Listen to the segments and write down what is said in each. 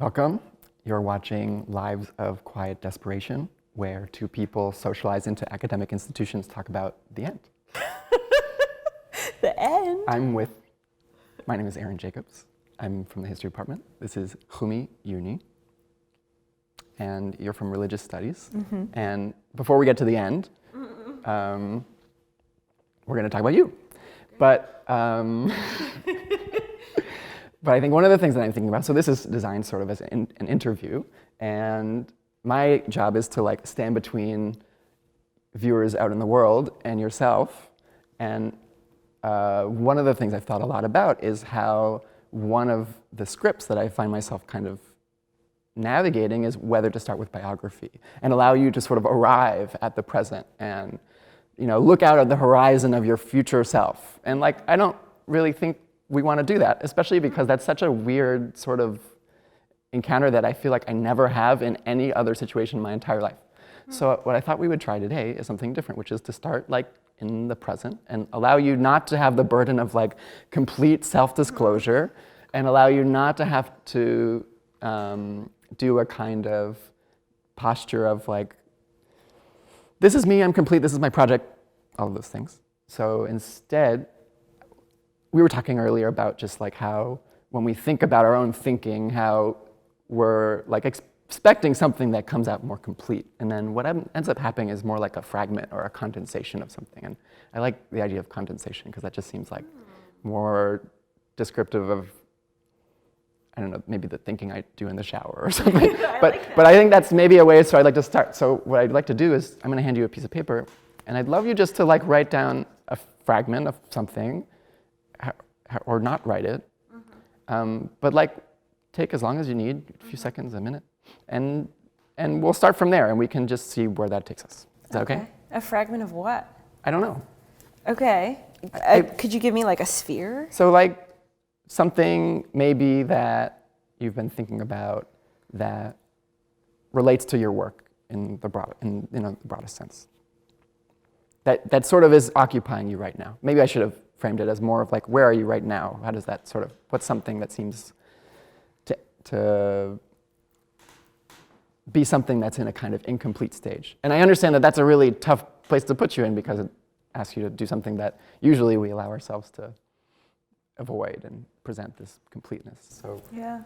Welcome. You're watching Lives of Quiet Desperation, where two people socialize into academic institutions talk about the end. The end? My name is Aaron Jacobs. I'm from the history department. This is Cogut Juni. And you're from religious studies. Mm-hmm. And before we get to the end, we're going to talk about you. But I think one of the things that I'm thinking about, so this is designed sort of as an interview, and my job is to stand between viewers out in the world and yourself. And one of the things I've thought a lot about is how one of the scripts that I find myself kind of navigating is whether to start with biography and allow you to sort of arrive at the present and look out at the horizon of your future self. And I don't really think we want to do that, especially because that's such a weird sort of encounter that I feel like I never have in any other situation in my entire life. So what I thought we would try today is something different, which is to start in the present and allow you not to have the burden of complete self-disclosure and allow you not to have to do a kind of posture of this is me, I'm complete, this is my project, all of those things. So instead, we were talking earlier about just how when we think about our own thinking, how we're expecting something that comes out more complete. And then what ends up happening is more like a fragment or a condensation of something. And I like the idea of condensation because that just seems more descriptive of, I don't know, maybe the thinking I do in the shower or something. But I think that's maybe a way, so I'd like to start. So what I'd like to do is I'm going to hand you a piece of paper, and I'd love you just to write down a fragment of something, or not write it, but take as long as you need, a few seconds, a minute, and we'll start from there, and we can just see where that takes us. Is that okay? A fragment of what? I don't know. Okay. Could you give me a sphere? So something maybe that you've been thinking about that relates to your work in the broadest sense. That sort of is occupying you right now. Maybe I should have framed it as more of where are you right now? How does that sort of, what's something that seems to be something that's in a kind of incomplete stage? And I understand that that's a really tough place to put you in because it asks you to do something that usually we allow ourselves to avoid and present this completeness. So yeah.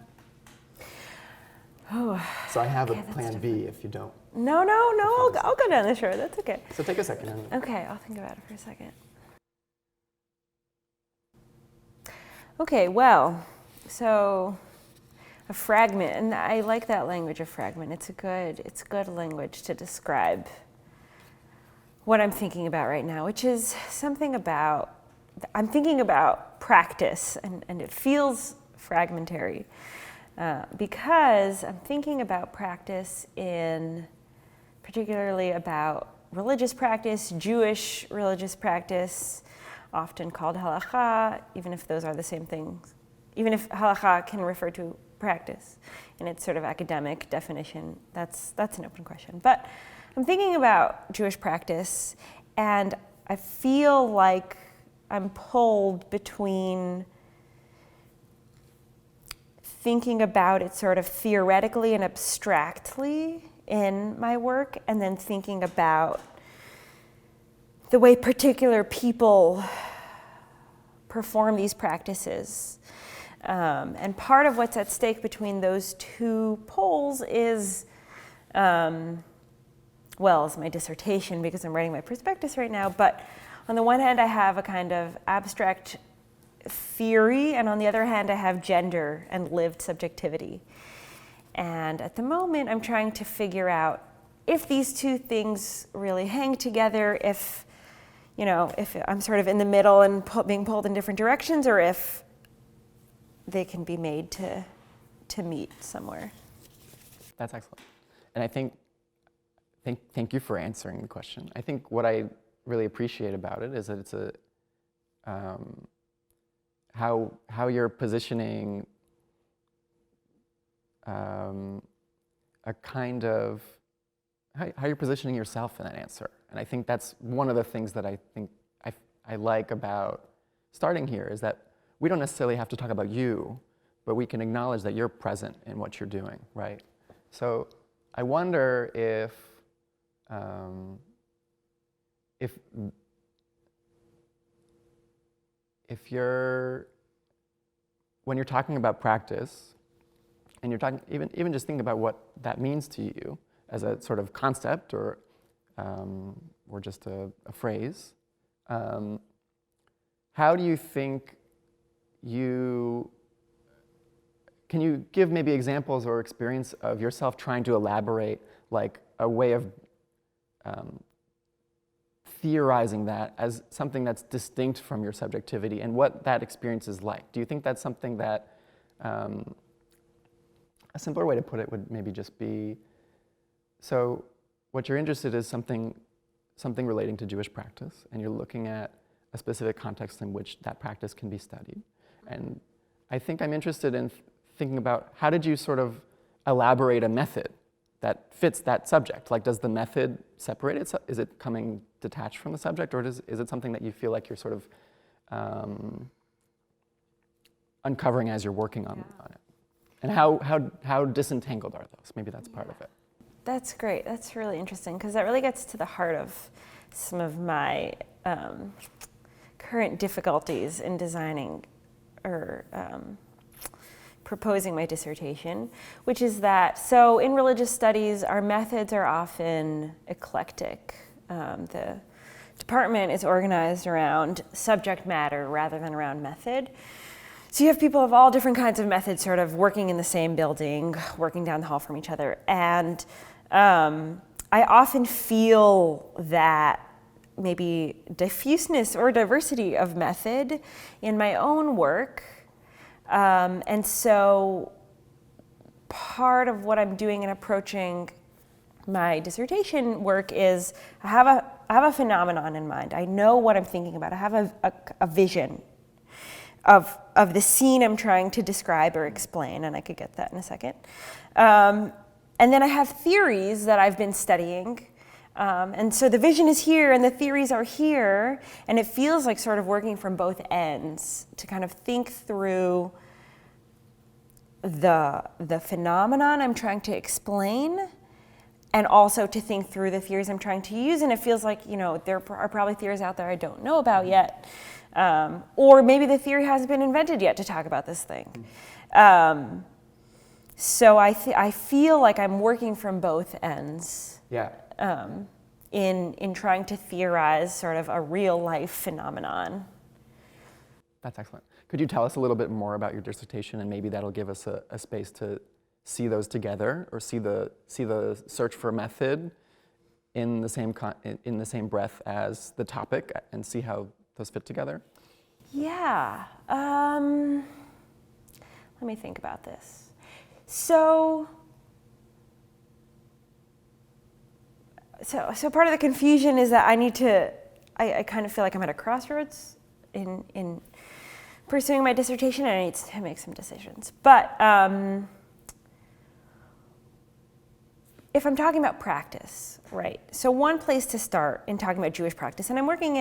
So I have a plan B if you don't. No, I'll go down the shore, that's okay. So take a second. Okay, I'll think about it for a second. Okay, well, so a fragment, and I like that language of fragment. It's good language to describe what I'm thinking about right now, which is something about, I'm thinking about practice, and it feels fragmentary because I'm thinking about practice particularly about religious practice, Jewish religious practice, often called halakha, even if those are the same things. Even if halakha can refer to practice in its sort of academic definition, that's an open question. But I'm thinking about Jewish practice, and I feel like I'm pulled between thinking about it sort of theoretically and abstractly in my work, and then thinking about the way particular people perform these practices. And part of what's at stake between those two poles is, it's my dissertation because I'm writing my prospectus right now, but on the one hand I have a kind of abstract theory, and on the other hand I have gender and lived subjectivity. And at the moment I'm trying to figure out if these two things really hang together, if I'm sort of in the middle and being pulled in different directions, or if they can be made to meet somewhere. That's excellent. And I thank you for answering the question. I think what I really appreciate about it is that it's how you're positioning a kind of, how you're positioning yourself in that answer. And I think that's one of the things that I think I like about starting here, is that we don't necessarily have to talk about you, but we can acknowledge that you're present in what you're doing, right? So I wonder if you're, when you're talking about practice, and you're talking, even just thinking about what that means to you as a sort of concept or just a phrase, how do you think can you give maybe examples or experience of yourself trying to elaborate like a way of theorizing that as something that's distinct from your subjectivity and what that experience is like? Do you think that's something that, a simpler way to put it would maybe just be, so what you're interested in is something relating to Jewish practice, and you're looking at a specific context in which that practice can be studied. And I think I'm interested in thinking about how did you sort of elaborate a method that fits that subject? Like, does the method separate it? Is it coming detached from the subject, or is it something that you feel like you're sort of uncovering as you're working on it? And how disentangled are those? Maybe that's part of it. That's great. That's really interesting, because that really gets to the heart of some of my current difficulties in designing or proposing my dissertation, which is that, so in religious studies, our methods are often eclectic. The department is organized around subject matter rather than around method. So you have people of all different kinds of methods sort of working in the same building, working down the hall from each other. And I often feel that maybe diffuseness or diversity of method in my own work. And so part of what I'm doing in approaching my dissertation work is I have a phenomenon in mind. I know what I'm thinking about. I have a vision of the scene I'm trying to describe or explain, and I could get that in a second. And then I have theories that I've been studying. And so the vision is here and the theories are here, and it feels like sort of working from both ends to kind of think through the phenomenon I'm trying to explain, and also to think through the theories I'm trying to use. And it feels like, there are probably theories out there I don't know about yet. Or maybe the theory hasn't been invented yet to talk about this thing. So I feel like I'm working from both ends. Yeah. In trying to theorize sort of a real life phenomenon. That's excellent. Could you tell us a little bit more about your dissertation, and maybe that'll give us a space to see those together, or see the search for method in the same breath as the topic, and see how those fit together? Yeah. Let me think about this. So part of the confusion is that I kind of feel like I'm at a crossroads in pursuing my dissertation, and I need to make some decisions. But if I'm talking about practice, right? So one place to start in talking about Jewish practice, and I'm working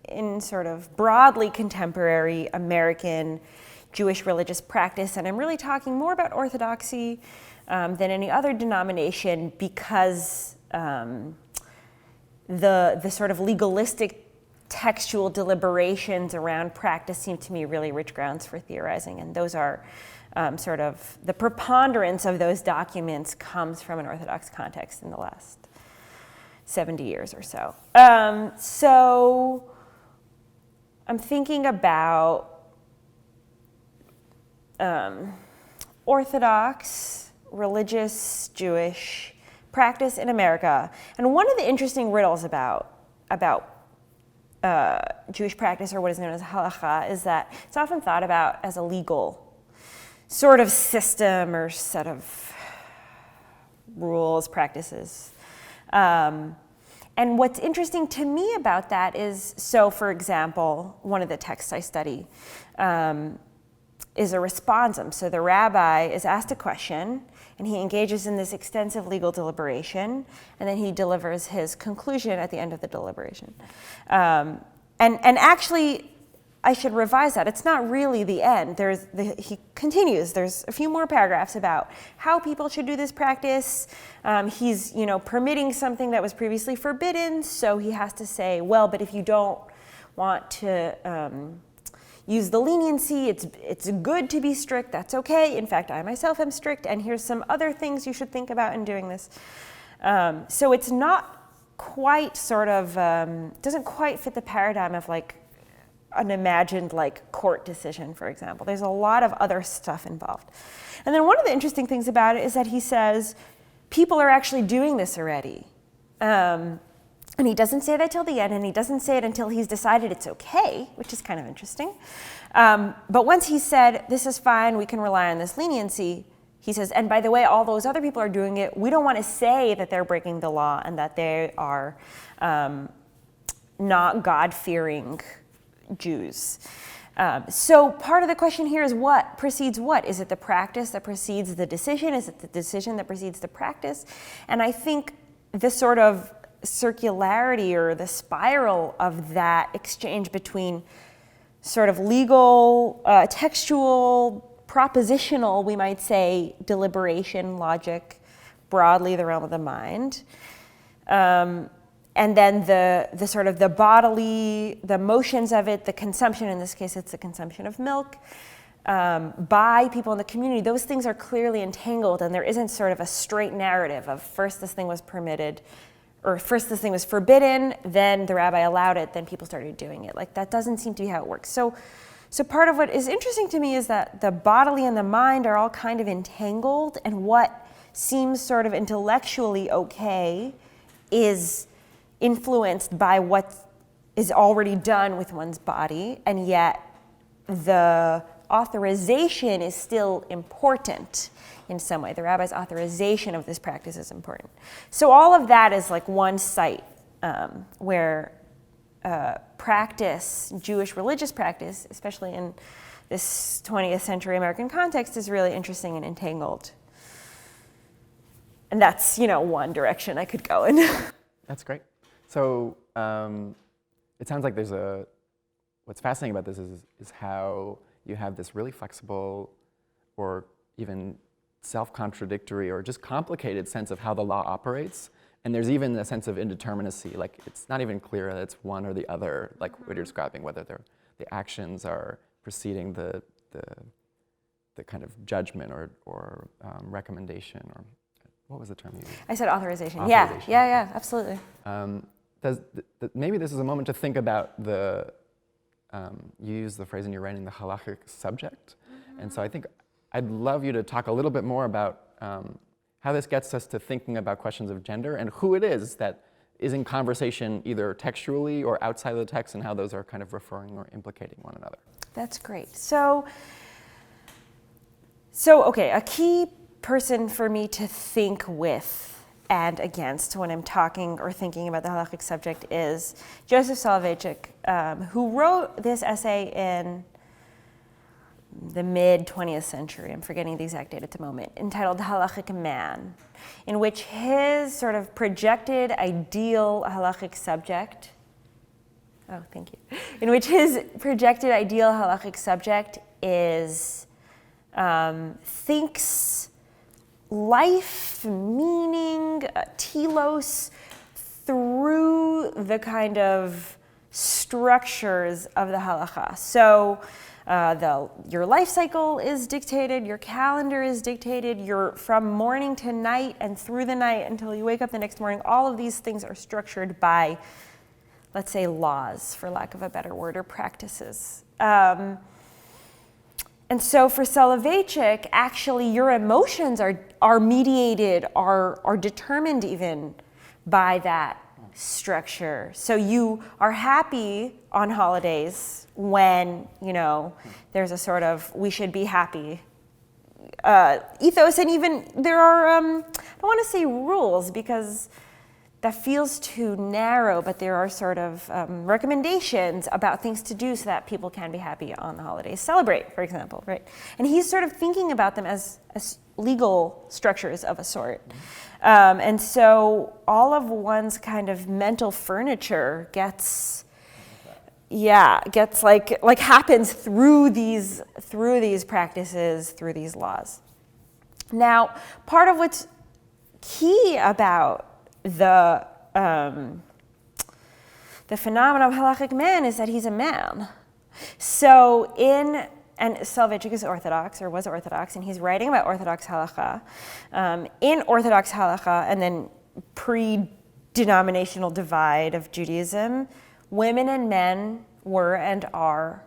in sort of broadly contemporary American Jewish religious practice, and I'm really talking more about Orthodoxy than any other denomination, because the sort of legalistic textual deliberations around practice seem to me really rich grounds for theorizing, and those are sort of the preponderance of those documents comes from an Orthodox context in the last 70 years or so. So I'm thinking about Orthodox, religious, Jewish practice in America. And one of the interesting riddles about Jewish practice, or what is known as halakha, is that it's often thought about as a legal sort of system or set of rules, practices. And what's interesting to me about that is, so for example, one of the texts I study is a responsum. So the rabbi is asked a question, and he engages in this extensive legal deliberation, and then he delivers his conclusion at the end of the deliberation. And actually, I should revise that. It's not really the end. He continues. There's a few more paragraphs about how people should do this practice. He's, permitting something that was previously forbidden. So he has to say, well, but if you don't want to use the leniency, it's good to be strict. That's okay. In fact, I myself am strict. And here's some other things you should think about in doing this. So it's not quite doesn't quite fit the paradigm of like an imagined like court decision, for example. There's a lot of other stuff involved. And then one of the interesting things about it is that he says people are actually doing this already. And he doesn't say that till the end, and he doesn't say it until he's decided it's okay, which is kind of interesting. But once he said, this is fine, we can rely on this leniency, he says, and by the way, all those other people are doing it. We don't want to say that they're breaking the law and that they are not God-fearing Jews. So part of the question here is what precedes what? Is it the practice that precedes the decision? Is it the decision that precedes the practice? And I think the sort of circularity or the spiral of that exchange between sort of legal, textual, propositional, we might say, deliberation, logic, broadly the realm of the mind, and then the sort of the bodily, the motions of it, the consumption, in this case it's the consumption of milk, by people in the community, those things are clearly entangled, and there isn't sort of a straight narrative of first this thing was permitted, or first this thing was forbidden, then the rabbi allowed it, then people started doing it. Like that doesn't seem to be how it works. So part of what is interesting to me is that the bodily and the mind are all kind of entangled, and what seems sort of intellectually okay is influenced by what is already done with one's body, and yet the authorization is still important in some way. The rabbi's authorization of this practice is important. So all of that is like one site where practice, Jewish religious practice, especially in this 20th century American context, is really interesting and entangled. And that's, one direction I could go in. That's great. So it sounds like what's fascinating about this is how you have this really flexible or even self-contradictory or just complicated sense of how the law operates. And there's even a sense of indeterminacy, like it's not even clear that it's one or the other, like what you're describing, whether the actions are preceding the kind of judgment or recommendation, or what was the term you used? I said authorization. Yeah, absolutely. Maybe this is a moment to think about you use the phrase in your writing, the halachic subject. Mm-hmm. And so I think I'd love you to talk a little bit more about how this gets us to thinking about questions of gender and who it is that is in conversation either textually or outside of the text, and how those are kind of referring or implicating one another. That's great. So okay, a key person for me to think with and against when I'm talking or thinking about the halachic subject is Joseph Soloveitchik, who wrote this essay in the mid-20th century, I'm forgetting the exact date at the moment, entitled The Halachic Man, in which his sort of projected ideal halachic subject, in which his projected ideal halachic subject is, thinks life, meaning, telos, through the kind of structures of the halacha. So your life cycle is dictated, your calendar is dictated, you're from morning to night and through the night until you wake up the next morning. All of these things are structured by, let's say, laws, for lack of a better word, or practices. And so for Soloveitchik, actually your emotions are mediated, are determined even by that structure. So you are happy on holidays when, there's a sort of we should be happy ethos, and even there are, I don't want to say rules because that feels too narrow, but there are sort of recommendations about things to do so that people can be happy on the holidays. Celebrate, for example, right? And he's sort of thinking about them as legal structures of a sort. And so all of one's kind of mental furniture gets gets like happens through these practices, through these laws. Now, part of what's key about the phenomenon of halachic man is that he's a man. So and Soloveitchik is Orthodox, or was Orthodox, and he's writing about Orthodox halacha. In Orthodox halacha, and then pre-denominational divide of Judaism, women and men were and are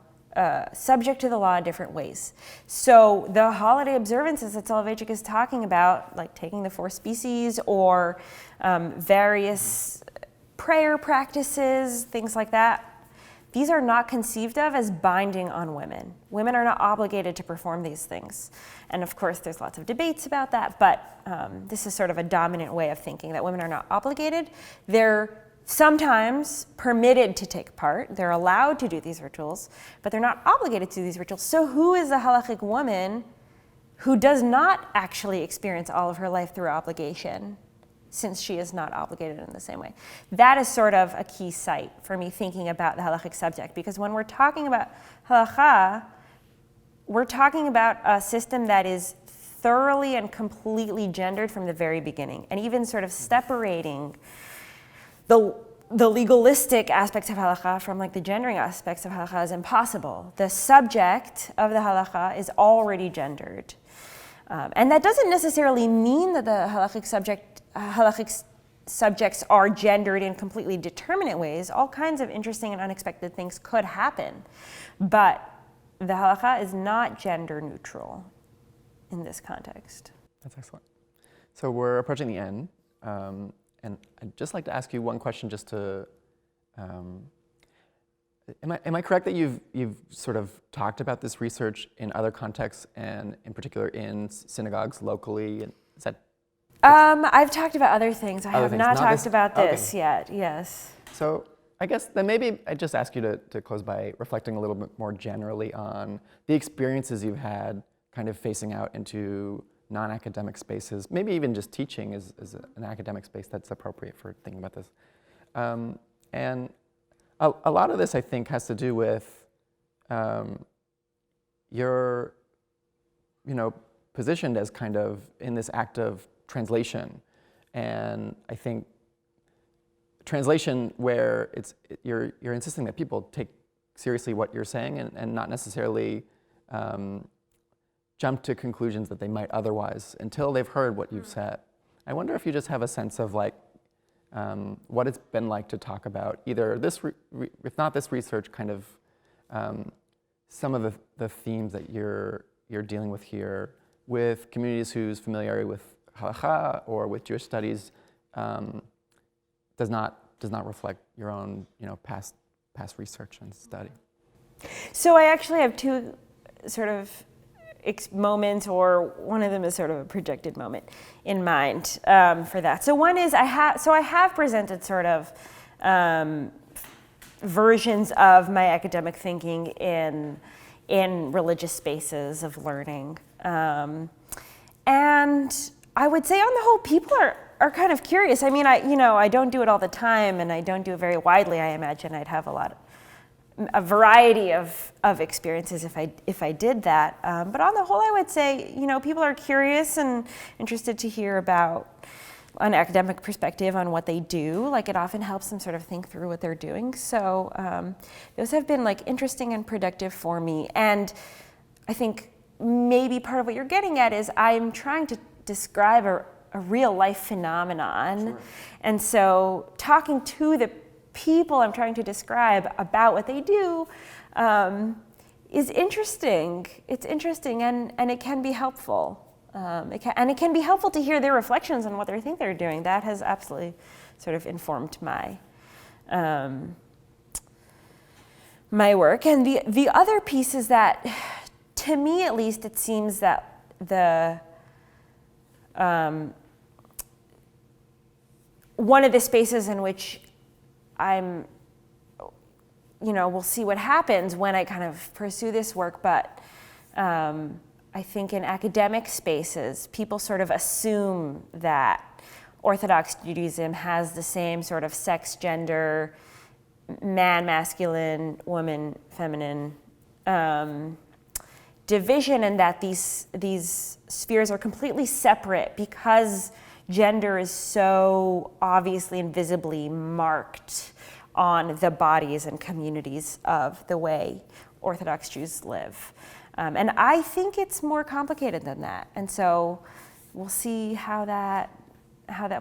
subject to the law in different ways. So the holiday observances that Soloveitchik is talking about, like taking the 4 species or various prayer practices, things like that, these are not conceived of as binding on women. Women are not obligated to perform these things. And of course, there's lots of debates about that, but this is sort of a dominant way of thinking, that women are not obligated. They're sometimes permitted to take part. They're allowed to do these rituals, but they're not obligated to do these rituals. So who is a halachic woman who does not actually experience all of her life through obligation, since she is not obligated in the same way? That is sort of a key site for me thinking about the halachic subject, because when we're talking about halakha, we're talking about a system that is thoroughly and completely gendered from the very beginning, and even sort of separating the legalistic aspects of halakha from like the gendering aspects of halakha is impossible. The subject of the halakha is already gendered. And that doesn't necessarily mean that the halachic subjects are gendered in completely determinate ways. All kinds of interesting and unexpected things could happen. But the halakha is not gender neutral in this context. That's excellent. So we're approaching the end. And I'd just like to ask you one question, just to, am I correct that you've sort of talked about this research in other contexts, and in particular in synagogues locally? Is that? I've talked about other things. I have not talked about this yet, yes. So I guess then maybe I'd just ask you to close by reflecting a little bit more generally on the experiences you've had kind of facing out into non-academic spaces, maybe even just teaching is an academic space that's appropriate for thinking about this. And a lot of this, I think, has to do with your, positioned as kind of in this act of translation. And I think translation where you're insisting that people take seriously what you're saying and not necessarily jump to conclusions that they might otherwise until they've heard what you've said. I wonder if you just have a sense of like what it's been like to talk about either this, if not this research, kind of some of the themes that you're dealing with here with communities whose familiarity with halakha or with Jewish studies does not reflect your own past research and study. So I actually have two sort of moments, or one of them is sort of a projected moment in mind for that. So one is I have presented sort of versions of my academic thinking in religious spaces of learning, and I would say on the whole people are kind of curious. I mean, I don't do it all the time, and I don't do it very widely. I imagine I'd have a variety of experiences if I did that. But on the whole, I would say, people are curious and interested to hear about an academic perspective on what they do. Like, it often helps them sort of think through what they're doing. So those have been like interesting and productive for me. And I think maybe part of what you're getting at is I'm trying to describe a real life phenomenon. Sure. And so talking to the people I'm trying to describe about what they do is interesting. It's interesting, and it can be helpful. It can be helpful to hear their reflections on what they think they're doing. That has absolutely sort of informed my my work. And the other piece is that, to me at least, it seems that one of the spaces in which we'll see what happens when I kind of pursue this work, but I think in academic spaces, people sort of assume that Orthodox Judaism has the same sort of sex, gender, man, masculine, woman, feminine division, and that these spheres are completely separate because gender is so obviously and visibly marked on the bodies and communities of the way Orthodox Jews live. And I think it's more complicated than that. And so we'll see how that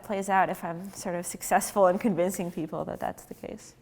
plays out if I'm sort of successful in convincing people that that's the case.